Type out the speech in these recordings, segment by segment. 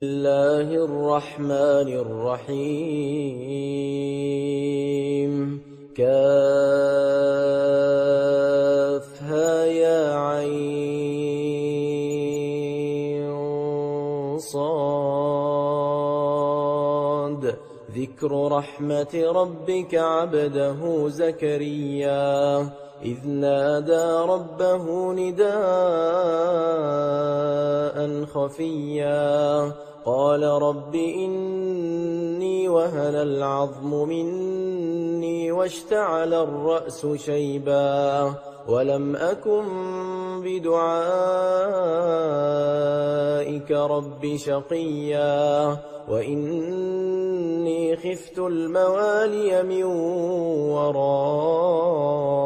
الله الرحمن الرحيم كافها يا عين صاد ذكر رحمة ربك عبده زكريا إذ نادى ربه نداء خفيا قال رب إني وهن العظم مني واشتعل الرأس شيبا ولم أكن بدعائك رب شقيا وإني خفت الموالي من ورائي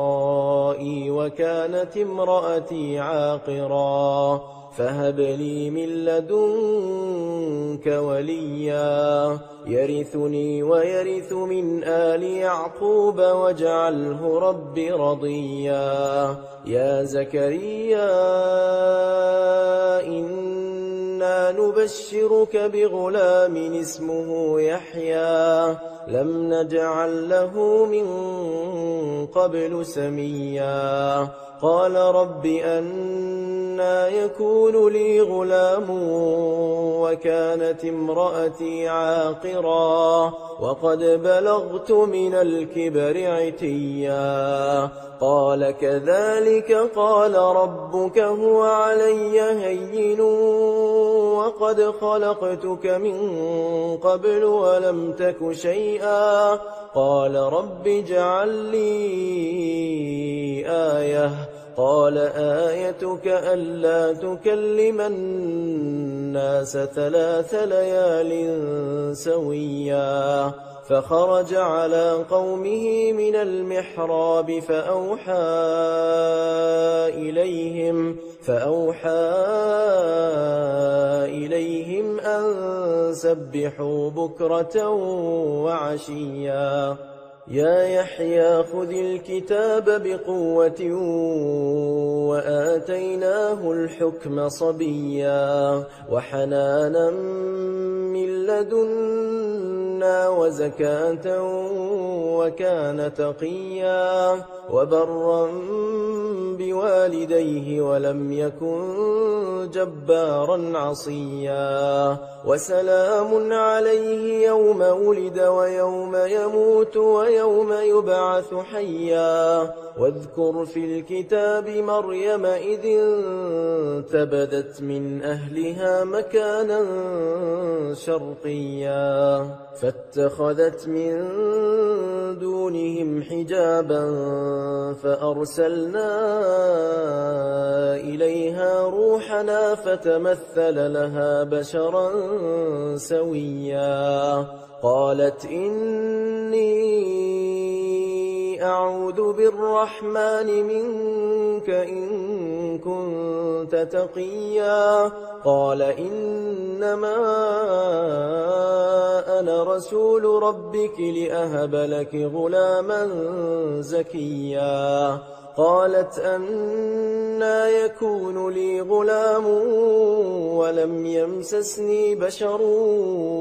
وكانت امرأتي عاقرا فهب لي من لدنك وليا يرثني ويرث من آل يعقوب واجعله رب رضيا يا زكريا إنا نبشرك بغلام اسمه يحيى لم نجعل له من قبل سميا قال رب أنى يكون لي غلام وكانت امرأتي عاقرا وقد بلغت من الكبر عتيا قال كذلك قال ربك هو علي هين وقد خلقتك من قبل ولم تك شيئا قال رب اجعل لي آية قال آيتك ألا تكلم الناس 3 ليال سويا فخرج على قومه من المحراب فأوحى إليهم أن سبحوا بكرة وعشيا يا يحيى خذ الكتاب بقوة وآتيناه الحكم صبيا وحنانا من لدنا وزكاة وكان تقيا وبرا بوالديه ولم يكن جبارا عصيا وسلام عليه يوم ولد ويوم يموت ويوم يبعث حيا واذكر في الكتاب مريم إذ انتبذت من أهلها مكانا شرقيا فاتخذت من دونهم حجابا فأرسلنا إليها روحنا فتمثل لها بشرا سويا قالت إني أعوذ بالرحمن منك إن كنت تقيا قال إنما أنا رسول ربك لأهب لك غلاما زكيا قالت أنى يكون لي غلام ولم يمسسني بشر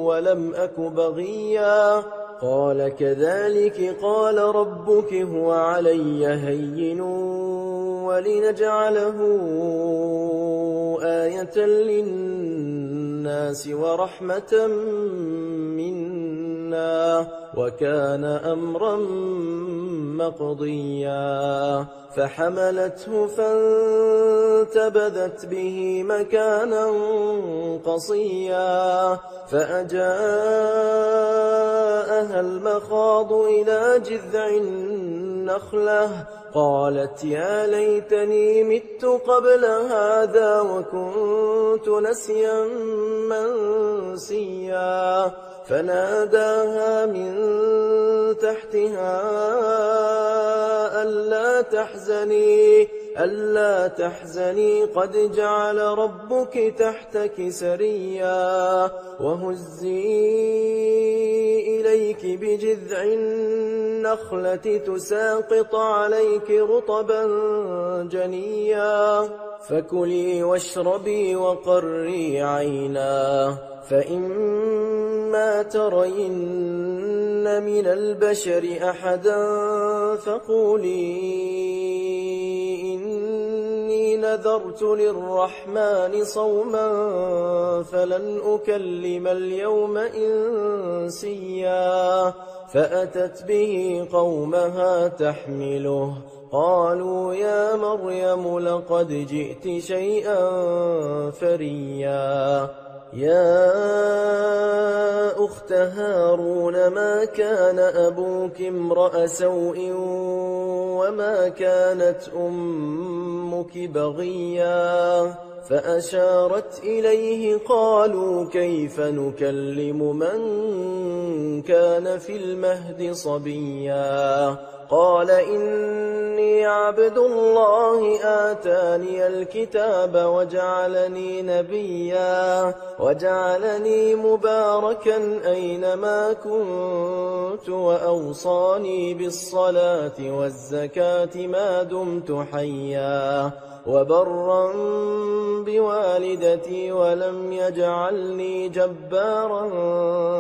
ولم أك بغيا قال كذلك قال ربك هو علي هين ولنجعله آية للناس ورحمة منا وكان أمرا مقضيا فحملته فانتبذت به مكانا قصيا فأجاءها المخاض إلى جذع النخلة قالت يا ليتني مت قبل هذا وكنت نسيا منسيا فناداها من تحتها ألا تحزني قد جعل ربك تحتك سريا وهزي إليك بجذع النخلة تساقط عليك رطبا جنيا فكلي واشربي وقري عينا فإما ترين من البشر أحدا فقولي إني نذرت للرحمن صوما فلن أكلم اليوم إنسيا فأتت به قومها تحمله قالوا يا مريم لقد جئت شيئا فريا يا أخت هارون ما كان أبوك امرأ سوء وما كانت أمك بغيا فأشارت إليه قالوا كيف نكلم من كان في المهد صبيا قال إني عبد الله آتاني الكتاب وجعلني نبيا وجعلني مباركا أينما كنت وأوصاني بالصلاة والزكاة ما دمت حيا وبرا بوالدتي ولم يجعلني جبارا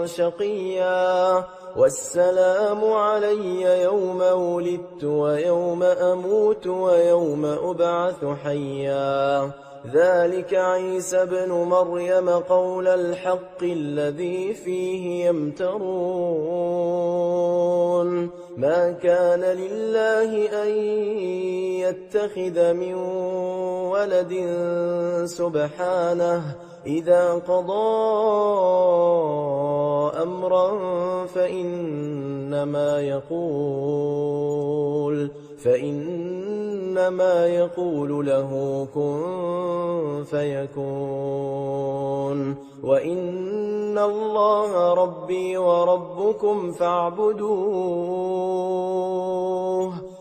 شقيا والسلام علي يوم ولدت ويوم أموت ويوم أبعث حيا ذلك عيسى بن مريم قول الحق الذي فيه يمترون ما كان لله أن يتخذ من ولد سبحانه إذا قضى أمرا فإنما يقول له كن فيكون وإن الله ربي وربكم فاعبدوه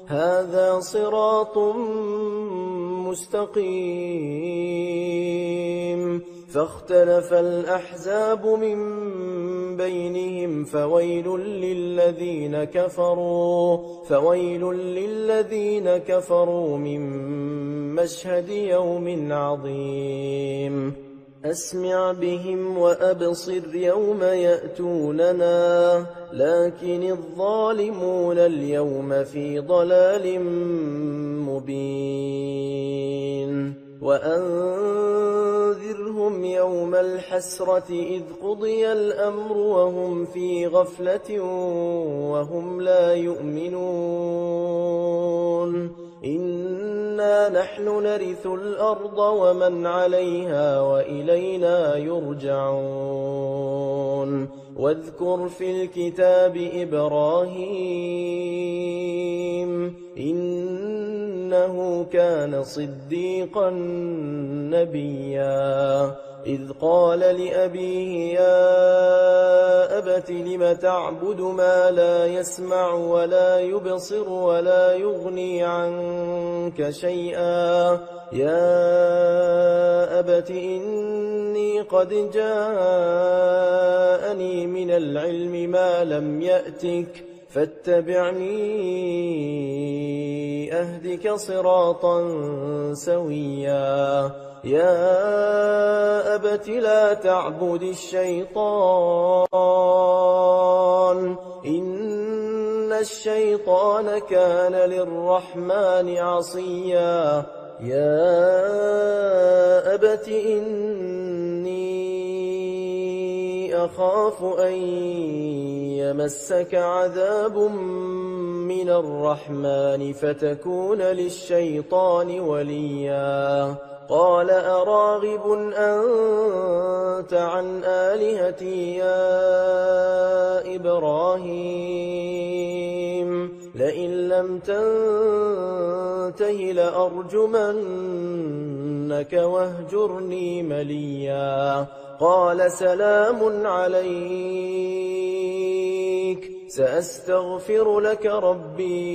هذا صراط مستقيم فاختلف الأحزاب من بينهم فويل للذين كفروا من مشهد يوم عظيم أسمع بهم وأبصر يوم يأتوننا لكن الظالمون اليوم في ضلال مبين وأنذرهم يوم الحسرة إذ قضي الأمر وهم في غفلة وهم لا يؤمنون إنا نحن نرث الأرض ومن عليها وإلينا يرجعون واذكر في الكتاب إبراهيم إنه كان صديقا نبيا إذ قال لأبيه يا أبت لم تعبد ما لا يسمع ولا يبصر ولا يغني عنك شيئا يا أبت إني قد جاءني من العلم ما لم يأتك فاتبعني أهدك صراطا سويا يا أبت لا تعبد الشيطان إن الشيطان كان للرحمن عصيا يا أبت إني أخاف أن يمسك عذاب من الرحمن فتكون للشيطان وليا قال أراغب أنت عن آلهتي يا إبراهيم لئن لم تنته لأرجمنك واهجرني مليا قال سلام عليك سأستغفر لك ربي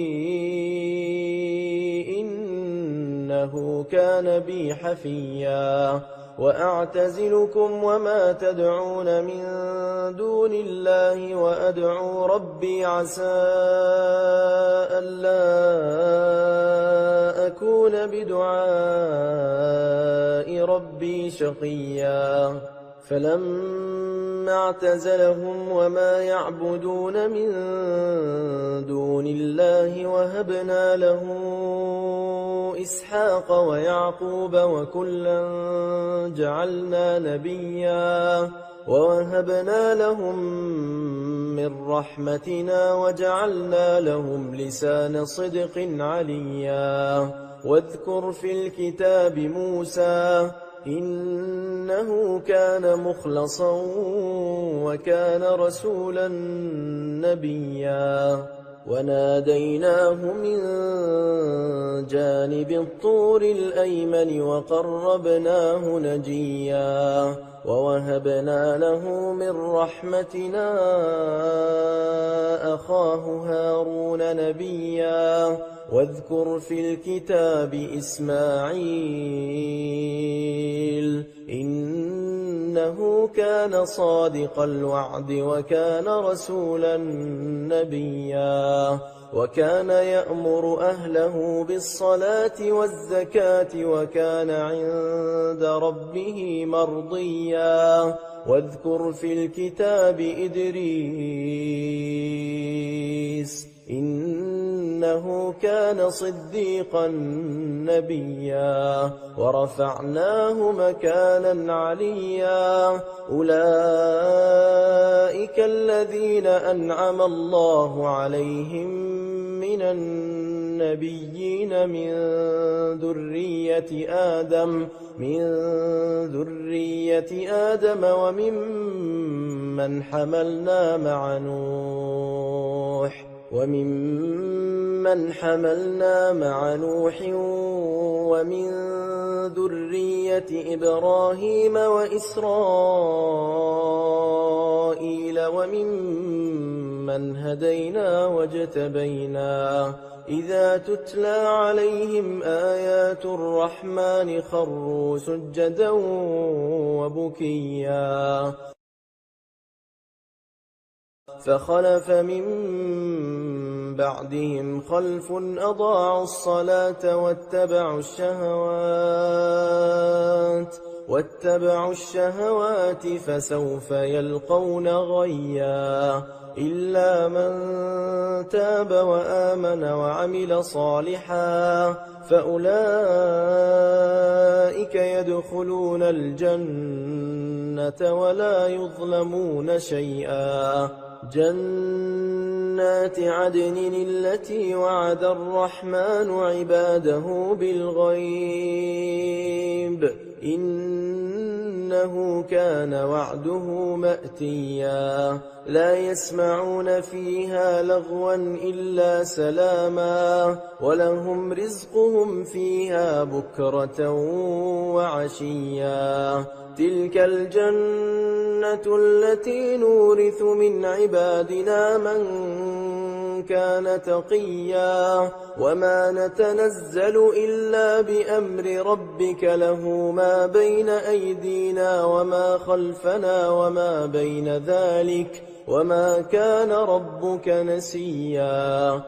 إنه إنه كان بي حفيا وأعتزلكم وما تدعون من دون الله وأدعو ربي عسى ألا أكون بدعاء ربي شقيا فلما اعتزلهم وما يعبدون من دون الله وهبنا له إسحاق ويعقوب وكلا جعلنا نبيا ووهبنا لهم من رحمتنا وجعلنا لهم لسان صدق عليا واذكر في الكتاب موسى إنه كان مخلصا وكان رسولا نبيا وناديناه من جانب الطور الأيمن وقربناه نجيا ووهبنا له من رحمتنا أخاه هارون نبيا واذكر في الكتاب إسماعيل إنه كان صادق الوعد وكان رسولا نبيا وكان يأمر أهله بالصلاة والزكاة وكان عند ربه مرضيا واذكر في الكتاب إدريس إنه كان صديقا نبيا ورفعناه مكانا عليا أولئك الذين أنعم الله عليهم من النبيين من ذرية آدم وممن حملنا مع نوح ومن ذرية إبراهيم وإسرائيل وممن هدينا واجتبينا إذا تتلى عليهم آيات الرحمن خروا سجدا وبكيا فخلف من بعدهم خلف أضاعوا الصلاة واتبعوا الشهوات فسوف يلقون غيا إلا من تاب وآمن وعمل صالحا فأولئك يدخلون الجنة ولا يظلمون شيئا جنات عدن التي وعد الرحمن عباده بالغيب إنه كان وعده مأتيا لا يسمعون فيها لغوا إلا سلاما ولهم رزقهم فيها بكرة وعشيا تلك الجنة التي نورث من عبادنا من كان تقيا وما نتنزل إلا بأمر ربك له ما بين أيدينا وما خلفنا وما بين ذلك وما كان ربك نسيا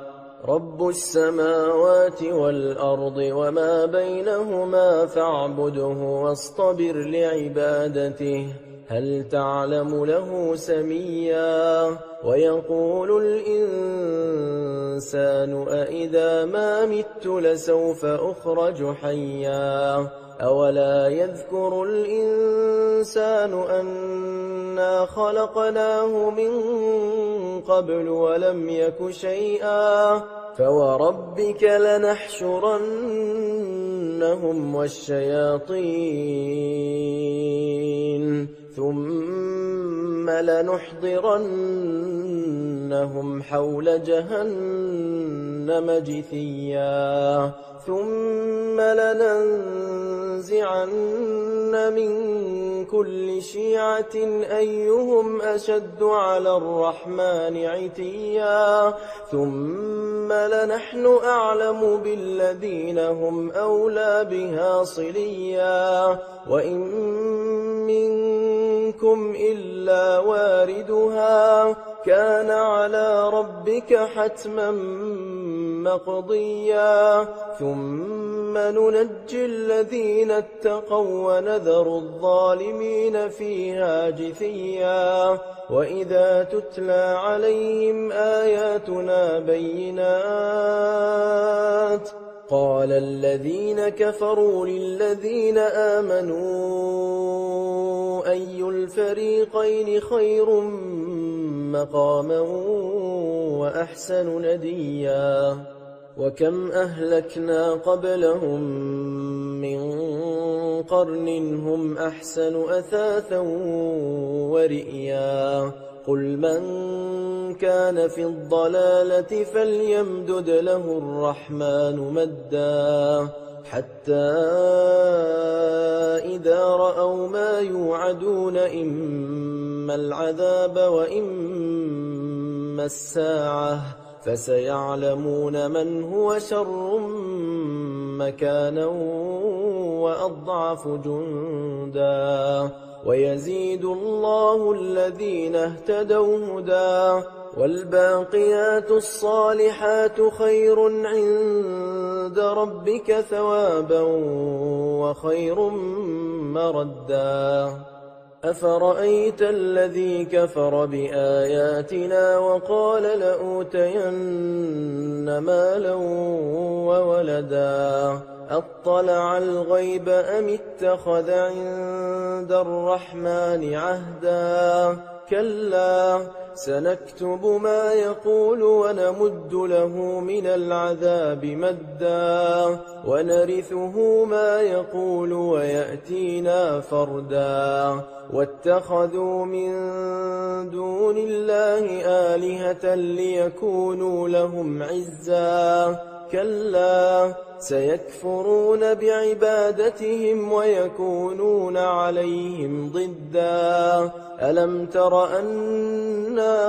رب السماوات والأرض وما بينهما فاعبده واصطبر لعبادته هل تعلم له سميا ويقول الإنسان أإذا ما مت لسوف أخرج حيا أولا يذكر الإنسان أنا خلقناه من قبل ولم يك شيئا فوربك لنحشرنهم والشياطين ثم لنحضرنهم حول جهنم جثيا ثم لننزعن من كل شيعة أيهم أشد على الرحمن عتيا ثم لنحن أعلم بالذين هم أولى بها صليا وإن منكم إلا واردها كان على ربك حتما مقضيا ثم ننجي الذين اتقوا ونذر الظالمين فيها جثيا وإذا تتلى عليهم آياتنا بينات قال الذين كفروا للذين آمنوا أي الفريقين خير مقاما وأحسن نديا وكم أهلكنا قبلهم من قرن هم أحسن أثاثا ورئيا قل من كان في الضلالة فليمدد له الرحمن مدا حتى إذا رأوا ما يوعدون إما العذاب وإما الساعة فسيعلمون من هو شر مكانا وأضعف جندا ويزيد الله الذين اهتدوا هدى والباقيات الصالحات خير عند ربك ثوابا وخير مردا أفرأيت الذي كفر بآياتنا وقال لأوتين مالا وولدا أطلع الغيب أم اتخذ عند الرحمن عهدا كلا سنكتب ما يقول ونمد له من العذاب مدا ونرثه ما يقول ويأتينا فردا واتخذوا من دون الله آلهة ليكونوا لهم عزا كلا سيكفرون بعبادتهم ويكونون عليهم ضدا ألم تر أنا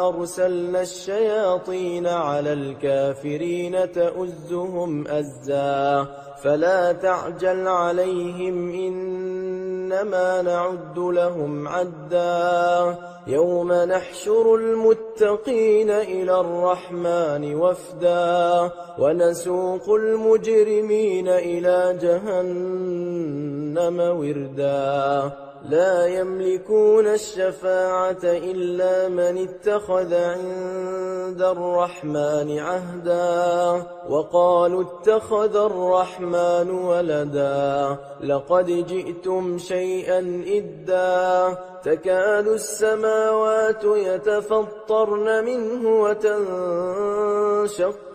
أرسلنا الشياطين على الكافرين تؤزهم أزا فلا تعجل عليهم إنما نعد لهم عدا يوم نحشر المتقين إلى الرحمن وفدا ونسوق المجرمين إلى جهنم وردا لا يملكون الشفاعة إلا من اتخذ عند الرحمن عهدا وقالوا اتخذ الرحمن ولدا لقد جئتم شيئا إدا تكاد السماوات يتفطرن منه وتنشق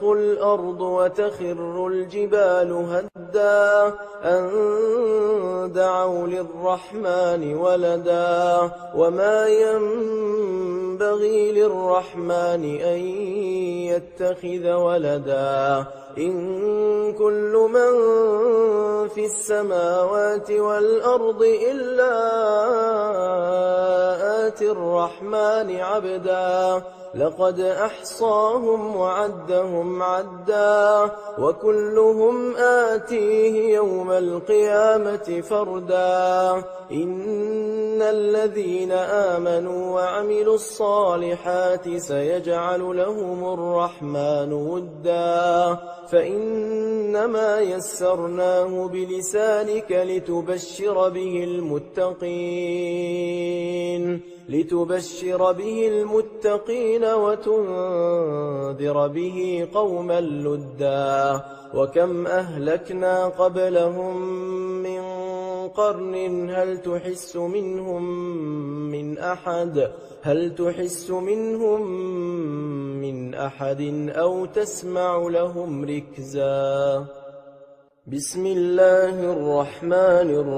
الأرض وتخر الجبال هدا أن دعوا للرحمن ولدا وما ينبغي للرحمن أن يتخذ ولدا إن كل من في السماوات والأرض إلا آتي الرحمن عبدا لقد أحصاهم وعدهم عدا وكلهم آتيه يوم القيامة فردا إن الذين آمنوا وعملوا الصالحات سيجعل لهم الرحمن ودا فإنما يسرناه بلسانك لتبشر به المتقين وتنذر به قوما لدا وكم أهلكنا قبلهم من قرن هل تحس منهم من أحد أو تسمع لهم ركزا بسم الله الرحمن الرحيم